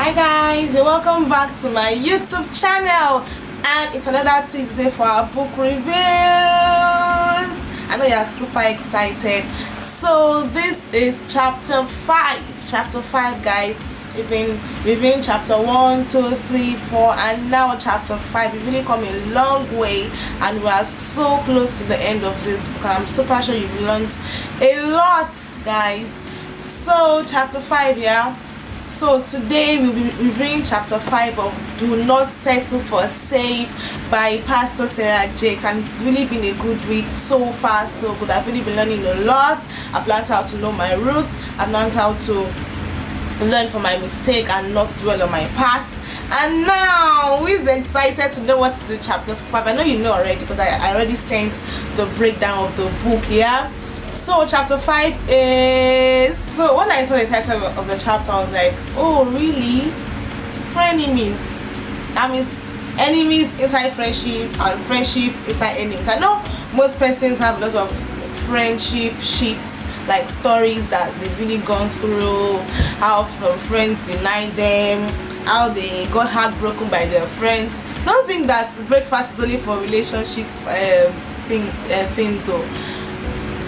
Hi guys, and welcome back to my YouTube channel, and it's another Tuesday for our book reviews. I know you're super excited. So this is chapter 5 guys. We've been reviewing chapter 1, 2, 3, 4 and now chapter 5. We've really come a long way and we are so close to the end of this book, and I'm super sure you've learned a lot guys. So chapter 5, yeah. So today we'll be reviewing chapter 5 of Do Not Settle for Safe by Pastor Sarah Jakes, and it's really been a good read so far. So good. I've really been learning a lot. I've learned how to know my roots. I've learned how to learn from my mistake and not dwell on my past. And now who is excited to know what is in chapter 5? I know you know already because I already sent the breakdown of the book here. So chapter 5 is, so when I saw the title of the chapter I was like, oh really? Frenemies. That means enemies inside friendship and friendship inside enemies. I know most persons have lots of friendship sheets, like stories that they've really gone through, how friends denied them, how they got heartbroken by their friends. Don't think that breakfast is only for relationship things. So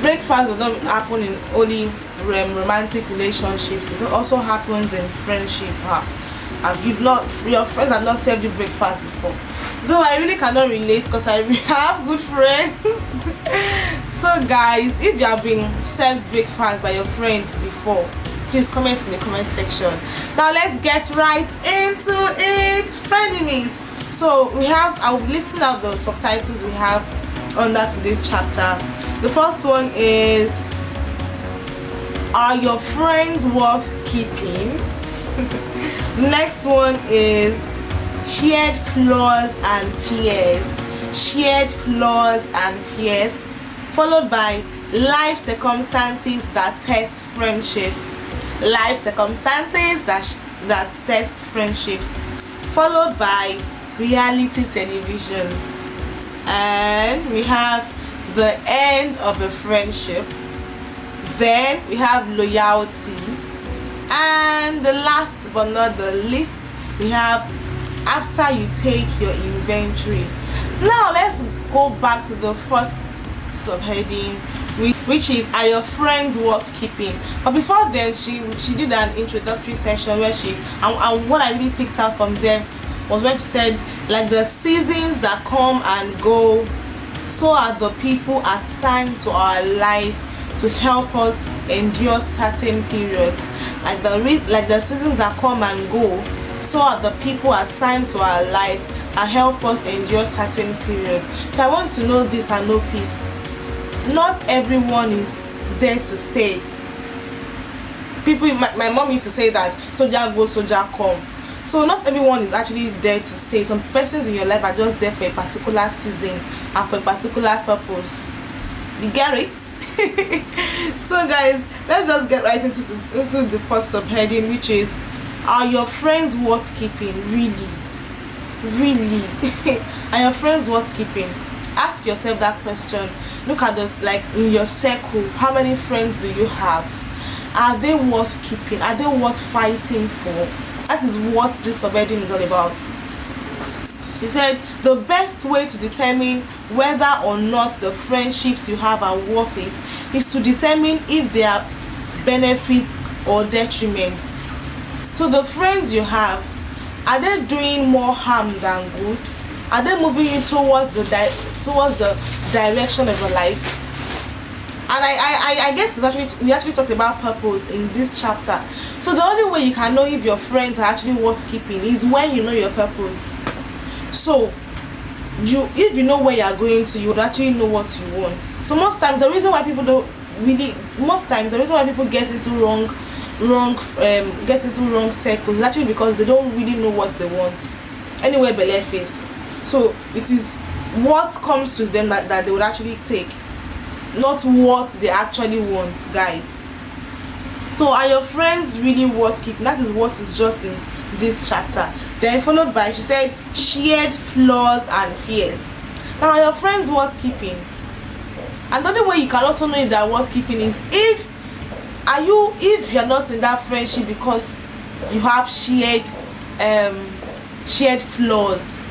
breakfast does not happen in only romantic relationships. It also happens in friendship. Your friends have not served you breakfast before? Though I really cannot relate because I have good friends. So guys, if you have been served breakfast by your friends before, please comment in the comment section. Now let's get right into it. Frenemies. So we have, I'll listen out the subtitles we have under today's chapter. The first one is, are your friends worth keeping? Next one is shared flaws and fears. Shared flaws and fears, followed by life circumstances that test friendships. Life circumstances that test friendships, followed by reality television. And we have the end of a friendship. Then we have loyalty, and the last but not the least, we have after you take your inventory. Now let's go back to the first subheading, which is, are your friends worth keeping? But before then, she did an introductory session where she and what I really picked out from there was when she said, like the seasons that come and go, so are the people assigned to our lives to help us endure certain periods. Like the seasons that come and go, so are the people assigned to our lives and help us endure certain periods. So I want you to know this and know peace. Not everyone is there to stay. People, my mom used to say that soldier go, soldier come. So not everyone is actually there to stay. Some persons in your life are just there for a particular season and for a particular purpose. You get it? So guys, let's just get right into the first subheading, which is, are your friends worth keeping? Really? Are your friends worth keeping? Ask yourself that question. Look at the, like, in your circle, how many friends do you have? Are they worth keeping? Are they worth fighting for? That is what this subheading is all about. He said the best way to determine whether or not the friendships you have are worth it is to determine if they are benefits or detriments. So the friends you have, are they doing more harm than good? Are they moving you towards the direction of your life? And I guess we actually talked about purpose in this chapter. So the only way you can know if your friends are actually worth keeping is when you know your purpose. So if you know where you are going to, you would actually know what you want. So most times the reason why people get into wrong circles is actually because they don't really know what they want. Anyway, belief face. So it is what comes to them that they would actually take, not what they actually want, guys. So are your friends really worth keeping? That is what is just in this chapter. Then followed by, she said, shared flaws and fears. Now, are your friends worth keeping? And the only way you can also know if they are worth keeping is if you're not in that friendship because you have shared shared flaws.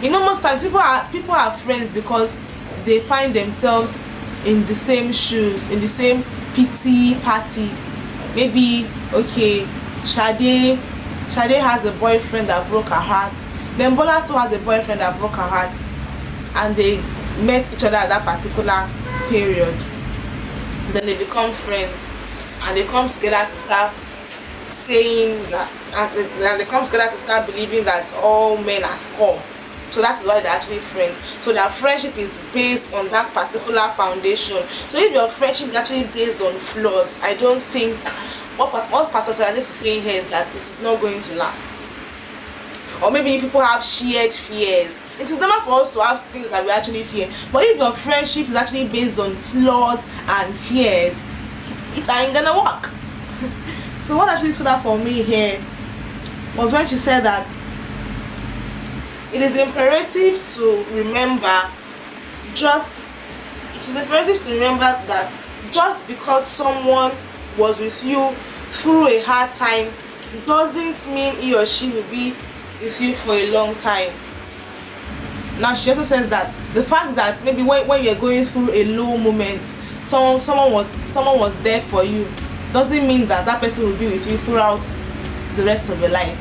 Most times people are friends because they find themselves in the same shoes, in the same pity party. Maybe, okay, Shade has a boyfriend that broke her heart, then Bola too has a boyfriend that broke her heart, and they met each other at that particular period. Then they become friends, and they come together to start saying that, and they come together to start believing that all men are scum. So that is why they're actually friends. So their friendship is based on that particular foundation. So if your friendship is actually based on flaws, I don't think what Pastor Sarah is saying here is that it is not going to last. Or maybe people have shared fears. It is normal for us to have things that we actually fear. But if your friendship is actually based on flaws and fears, it ain't gonna work. So what actually stood out for me here was when she said that it is imperative to remember that just because someone was with you through a hard time doesn't mean he or she will be with you for a long time. Now she also says that the fact that maybe when you're going through a low moment, someone was there for you doesn't mean that person will be with you throughout the rest of your life.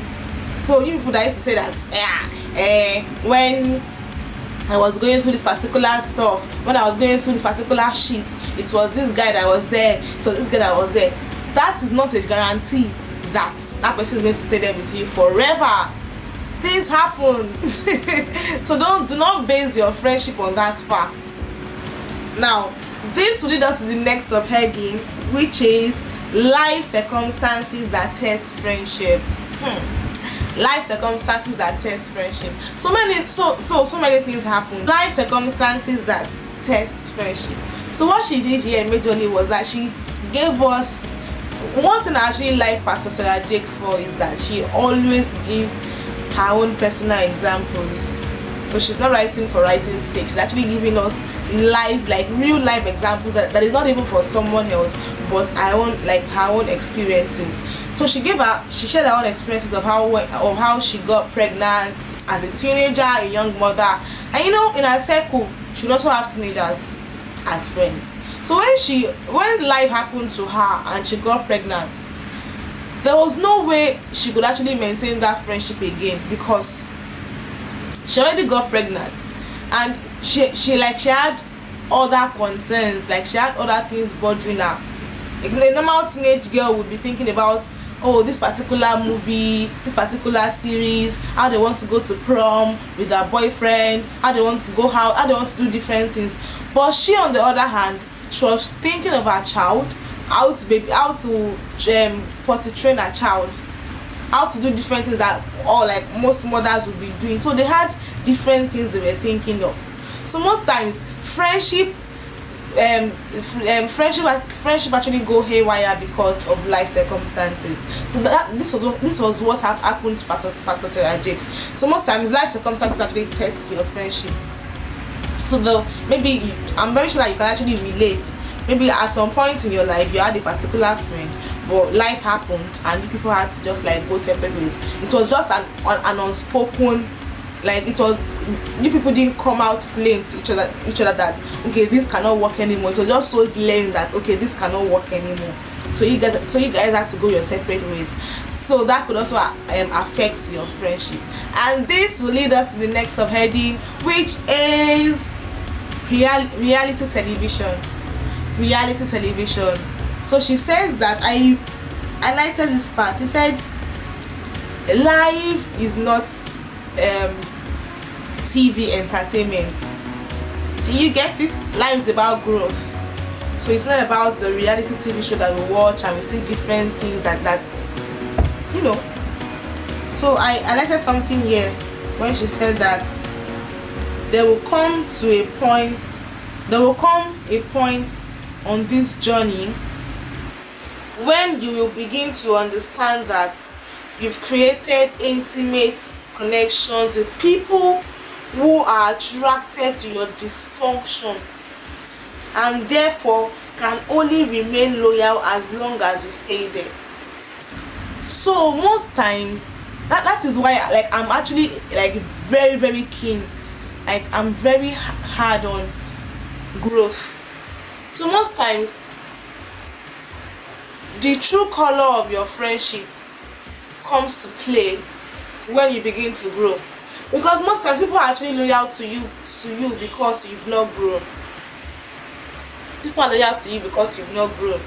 So you people that used to say that when I was going through this particular stuff, when I was going through this particular shit, it was this guy that was there, it was this guy that was there. That is not a guarantee that person is going to stay there with you forever. Things happen. So do not base your friendship on that fact. Now this will lead us to the next subheading, which is life circumstances that test friendships. Life circumstances that test friendship. So many things happen. Life circumstances that test friendship. So what she did here majorly was that she gave us one thing I actually like Pastor Sarah Jakes for, is that she always gives her own personal examples. So she's not writing for writing's sake. She's actually giving us live, like real life examples that is not even for someone else, but her own experiences. So she shared her own experiences of how she got pregnant as a teenager, a young mother, and in her circle she would also have teenagers as friends. So when life happened to her and she got pregnant, there was no way she could actually maintain that friendship again, because she already got pregnant and she had other concerns, like she had other things bothering her. Like a normal teenage girl would be thinking about, oh, this particular movie, this particular series, how they want to go to prom with their boyfriend, how they want to go out, how they want to do different things. But she, on the other hand, she was thinking of her child, how to potty train her child, how to do different things that most mothers would be doing. So they had different things they were thinking of. So most times friendship actually go haywire because of life circumstances. This was what happened to Pastor Sarah Jakes. So most times life circumstances actually test your friendship. So I'm very sure that you can actually relate. Maybe at some point in your life you had a particular friend, but life happened and you people had to just go separate ways. It was just an unspoken, you people didn't come out playing to each other that, okay, this cannot work anymore. It was just so glaring that, okay, this cannot work anymore. So you guys had to go your separate ways. So that could also affect your friendship. And this will lead us to the next subheading, which is reality television. Reality television. So she says that I liked this part. She said life is not TV entertainment. Do you get it? Life is about growth. So it's not about the reality TV show that we watch and we see different things that So I liked something here when she said that there will come a point on this journey when you will begin to understand that you've created intimate connections with people who are attracted to your dysfunction and therefore can only remain loyal as long as you stay there. So most times That is why, like, I'm actually like very, very keen, like I'm very hard on growth. So most times the true color of your friendship comes to play when you begin to grow, because most times people are actually loyal to you because you've not grown. People are loyal to you because you've not grown.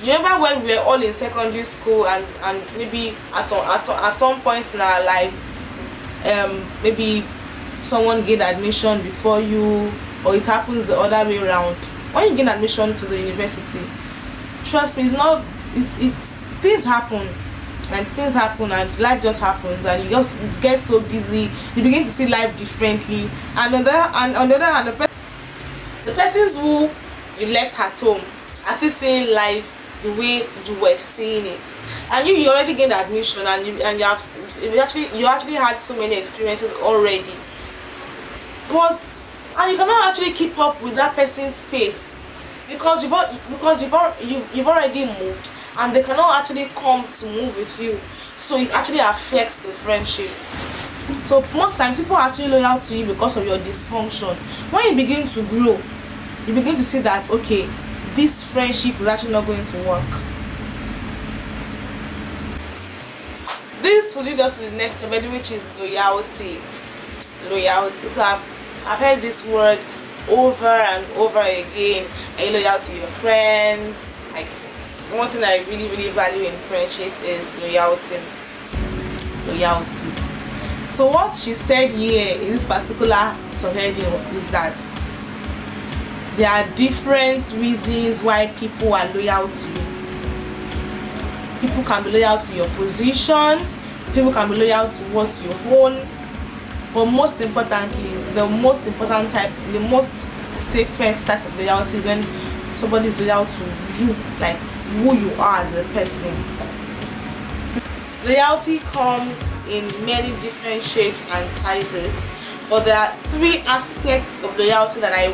You remember when we were all in secondary school, and maybe at some point in our lives, maybe someone gained admission before you, or it happens the other way around. When you gain admission to the university, trust me, it's things happen, and life just happens, and you just get so busy, you begin to see life differently. And on the other hand, the persons who you left at home are still seeing life the way you were seeing it, and you already gained admission, and you actually had so many experiences already, and you cannot actually keep up with that person's pace, because you've already moved, and they cannot actually come to move with you. So it actually affects the friendship. So most times people are actually loyal to you because of your dysfunction. When you begin to grow, you begin to see that, okay, this friendship is actually not going to work. This will lead us to the next step, which is loyalty. So I've heard this word over and over again. Are you loyal to your friends? Like, one thing I really, really value in friendship is loyalty. So what she said here in this particular subheading is that there are different reasons why people are loyal to you. People can be loyal to your position, people can be loyal to what you own, but most importantly, the most important type, the most safest type of loyalty is when somebody is loyal to you, like who you are as a person. Loyalty comes in many different shapes and sizes, but there are three aspects of loyalty that I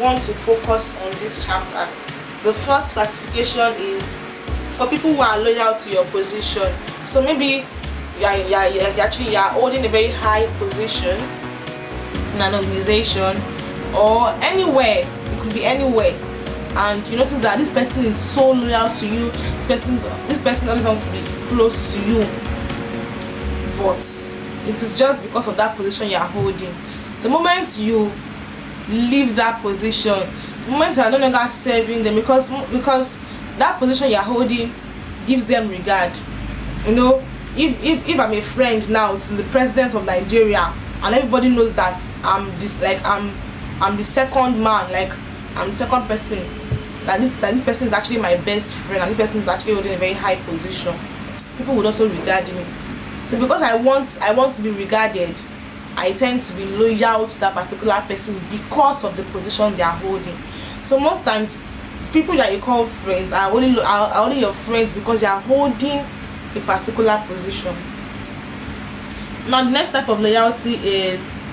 want to focus on this chapter. The first classification is for people who are loyal to your position. So maybe you are holding a very high position in an organization or anywhere. It could be anywhere, and you notice that this person is so loyal to you. This person always wants to be close to you, but it is just because of that position you are holding. The moment you leave that position, the moment you are no longer serving them, because that position you are holding gives them regard. You know, if I'm a friend now to the president of Nigeria, and everybody knows that I'm the second man, like I'm the second person, that this person is actually my best friend, and this person is actually holding a very high position, people would also regard me. So because I want to be regarded, I tend to be loyal to that particular person because of the position they are holding. So most times, people that you call friends are only your friends because they are holding a particular position. Now the next type of loyalty is,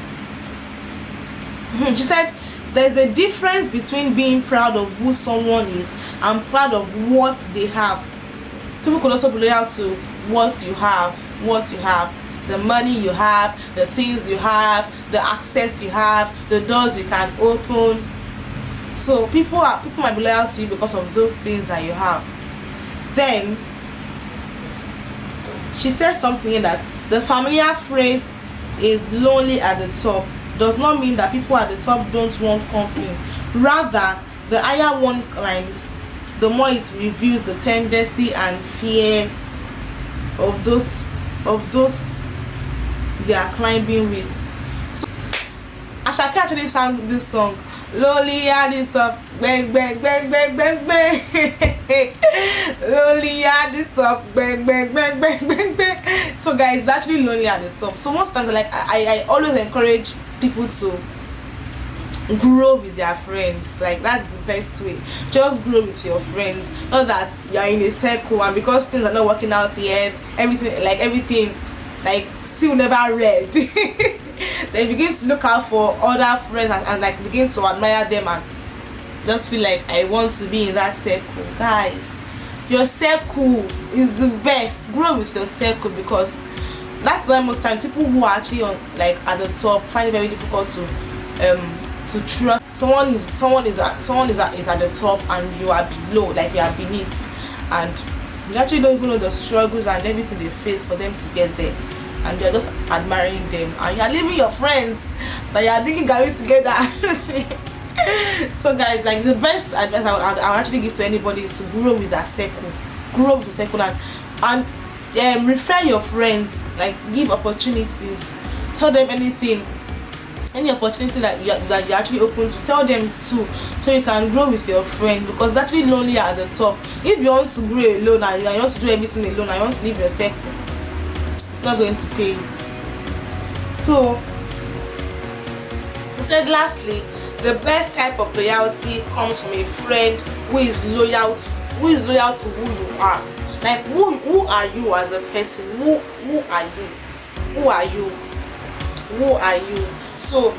she said, there's a difference between being proud of who someone is and proud of what they have. People could also be loyal to what you have, the money you have, the things you have, the access you have, the doors you can open. So people might be loyal to you because of those things that you have. Then she said something in that the familiar phrase is lonely at the top does not mean that people at the top don't want company. Rather, the higher one climbs, the more it reveals the tendency and fear of those they are climbing with. So Ashake actually sang this song, lonely at the top, bang bang bang bang bang bang. Lonely at the top, bang bang bang bang bang bang. So guys, it's actually lonely at the top. So most times, like I always encourage people to grow with their friends. Like that's the best way. Just grow with your friends. Not that you're in a circle and because things are not working out yet, everything still never read. Then begin to look out for other friends and like begin to admire them and just feel like I want to be in that circle. Guys, Your circle is the best. Grow with your circle, because that's why most times people who are actually on, like, at the top, find it very difficult to trust. Someone is at the top and you are below, like you are beneath, and you actually don't even know the struggles and everything they face for them to get there, and you're just admiring them, and you're leaving your friends that you are drinking garri together. So guys, like, the best advice I would actually give to anybody is to grow with that circle. Grow with the circle, and refer your friends, like, give opportunities, tell them anything, any opportunity that you're actually open to, tell them too, so you can grow with your friends, because it's actually lonely at the top. If you want to grow alone and you want to do everything alone and you want to leave your circle, it's not going to pay you. So I said, lastly, the best type of loyalty comes from a friend who is loyal to who you are. Like, who are you as a person? Who are you? So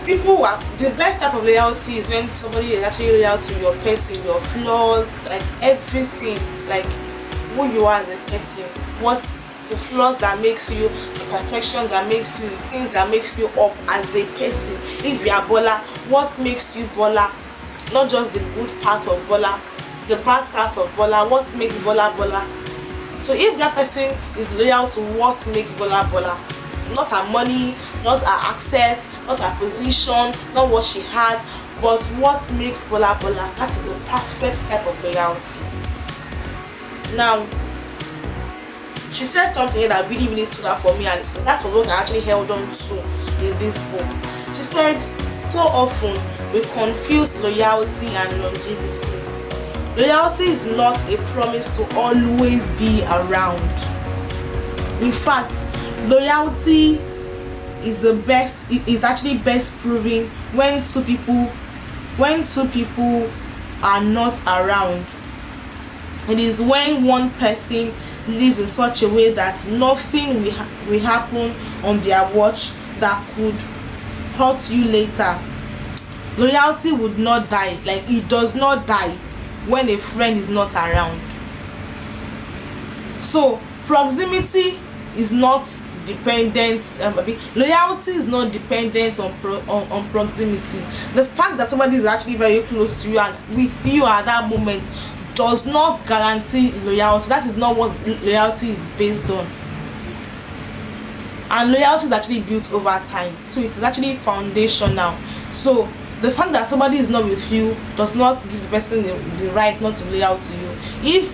people are, the best type of loyalty is when somebody is actually loyal to your person, your flaws, like everything, like who you are as a person, what's the flaws that makes you, the perfection that makes you, the things that makes you up as a person. If you are Bola, what makes you Bola? Not just the good part of Bola, the bad part of Bola. What makes Bola Bola? So if that person is loyal to what makes Bola Bola, not her money, not her access, not her position, not what she has, but what makes Bola Bola, that is the perfect type of loyalty. Now, she said something that really stood out for me, and that was what I actually held on to in this book. She said, so often we confuse loyalty and longevity. Loyalty is not a promise to always be around. In fact, loyalty is the best, it is actually best proven when two people are not around. It is when one person lives in such a way that nothing will happen on their watch that could hurt you later. Loyalty would not die, like it does not die when a friend is not around. So proximity is not dependent, loyalty is not dependent on proximity. The fact that somebody is actually very close to you and with you at that moment does not guarantee loyalty. That is not what loyalty is based on. And loyalty is actually built over time, so it is actually foundational. So the fact that somebody is not with you does not give the person the right not to be loyal to you.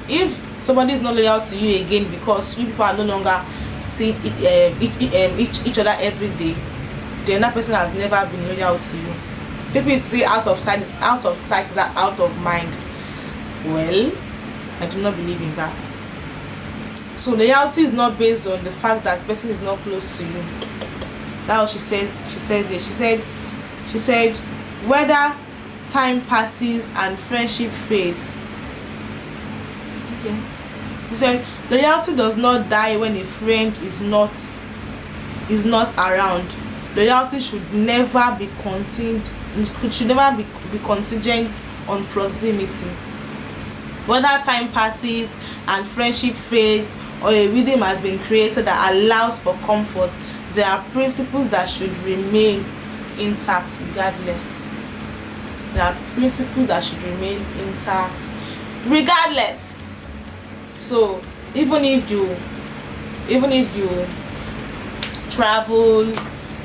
If somebody is not loyal to you again because you people are no longer seeing each other every day, then that person has never been loyal to you. People say out of sight is out of mind. Well, I do not believe in that. So loyalty is not based on the fact that the person is not close to you. That's what she said. She says it. She said whether time passes and friendship fades. Okay. She said loyalty does not die when a friend is not around. Loyalty should never be contingent on proximity. Whether time passes and friendship fades or a rhythm has been created that allows for comfort, there are principles that should remain intact regardless. There are principles that should remain intact regardless. So even if you travel,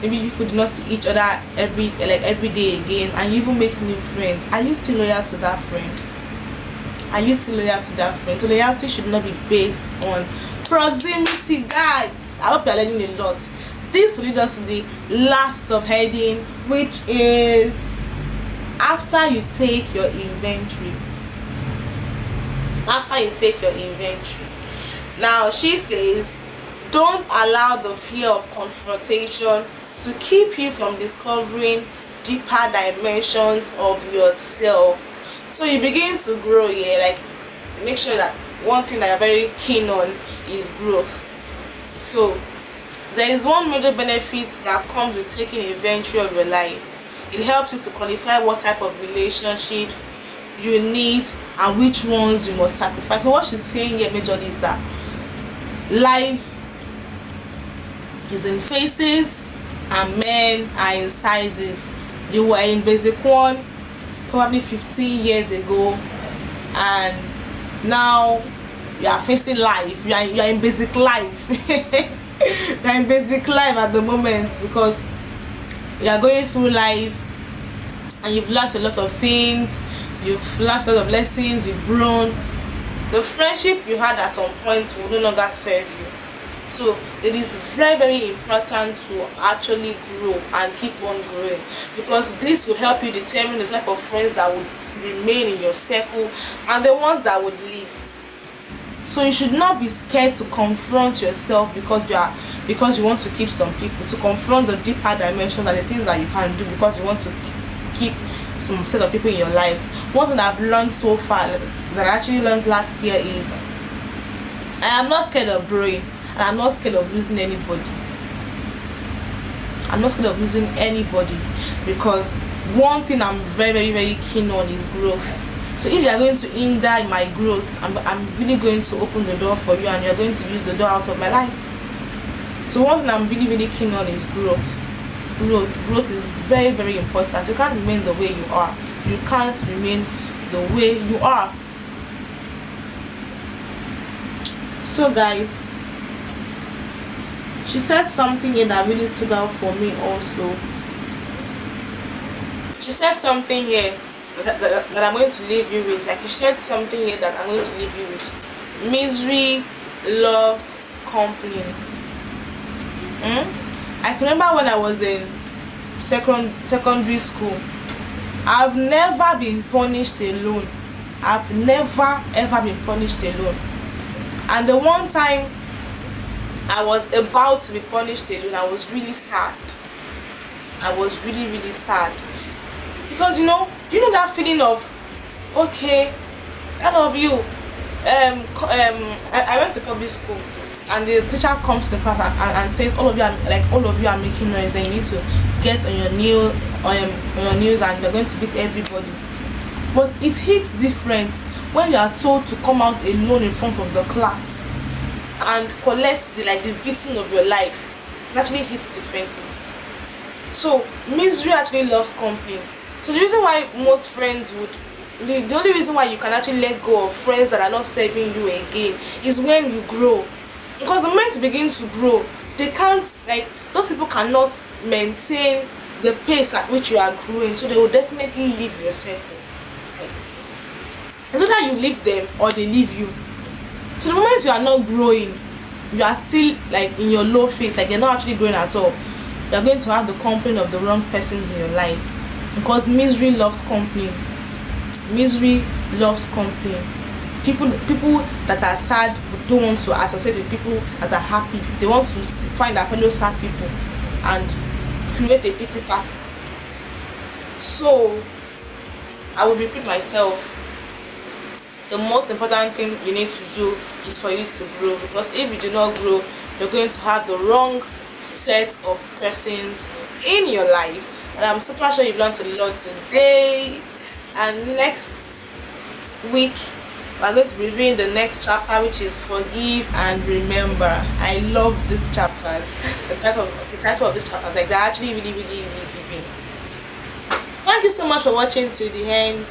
maybe you could not see each other every day again, and you even make new friends, are you still loyal to that friend? So loyalty should not be based on proximity, guys. I hope you're learning a lot. This will lead us to the last subheading, which is after you take your inventory. Now she says, don't allow the fear of confrontation to keep you from discovering deeper dimensions of yourself. So you begin to grow here, like make sure that one thing that you're very keen on is growth. So there is one major benefit that comes with taking inventory of your life. It helps you to qualify what type of relationships you need and which ones you must sacrifice. So what she's saying here majorly is that life is in phases and men are in sizes. You were in basic 1 probably 15 years ago, and now you are facing life. You are in basic life. You are in basic life at the moment, because you are going through life and you've learned a lot of things, you've learned a lot of lessons, you've grown. The friendship you had at some point will no longer serve you. So it is very, very important to actually grow and keep on growing, because this will help you determine the type of friends that would remain in your circle and the ones that would leave. So you should not be scared to confront yourself because you want to keep some people, to confront the deeper dimension and the things that you can do because you want to keep some set of people in your lives. One thing I've learned so far, that I actually learned last year, is I am not scared of growing, and I'm not scared of losing anybody. I'm not scared of losing anybody, because one thing I'm very, very, very keen on is growth. So if you are going to hinder my growth, I'm really going to open the door for you, and you're going to use the door out of my life. So one thing I'm really, really keen on is growth. Growth is very, very important. You can't remain the way you are. You can't remain the way you are. So guys, she said something here that really stood out for me also. She said something here that I'm going to leave you with. Like, she said something here that I'm going to leave you with. Misery loves company. I can remember when I was in secondary school, I've never been punished alone. I've never ever been punished alone. And the one time I was about to be punished alone, I was really sad. I was really, really sad, because you know that feeling of, okay, I love you. I went to public school, and the teacher comes to the class and says, all of you are making noise. Then you need to get on your knees, and they're going to beat everybody. But it hits different when you are told to come out alone in front of the class and collect the beating of your life. It actually hits differently. So misery actually loves company. So the reason why most friends would, the only reason why you can actually let go of friends that are not serving you again is when you grow. Because the moment you begin to grow, they can't, those people cannot maintain the pace at which you are growing, so they will definitely leave your circle. It's either you leave them or they leave you. So the moment you are not growing, you are still in your low phase, you're not actually growing at all, you are going to have the company of the wrong persons in your life. Because misery loves company. Misery loves company. People that are sad don't want to associate with people that are happy. They want to find their fellow sad people and create a pity party. So I will repeat myself. The most important thing you need to do is for you to grow, because if you do not grow, you're going to have the wrong set of persons in your life. And I'm super sure you've learned a lot today. And next week we're going to be reviewing the next chapter, which is Forgive and Remember. I love these chapters. The title of this chapter, they're actually really, really, really giving. Thank you so much for watching to the end.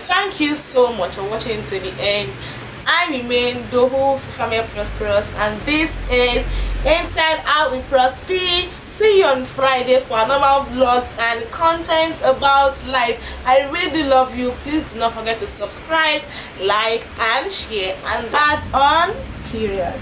Thank you so much for watching to the end. I remain Doho Family Prosperous, and this is Inside Out with Prosper. See you on Friday for another vlogs and content about life. I really do love you. Please do not forget to subscribe, like, and share. And that's on period.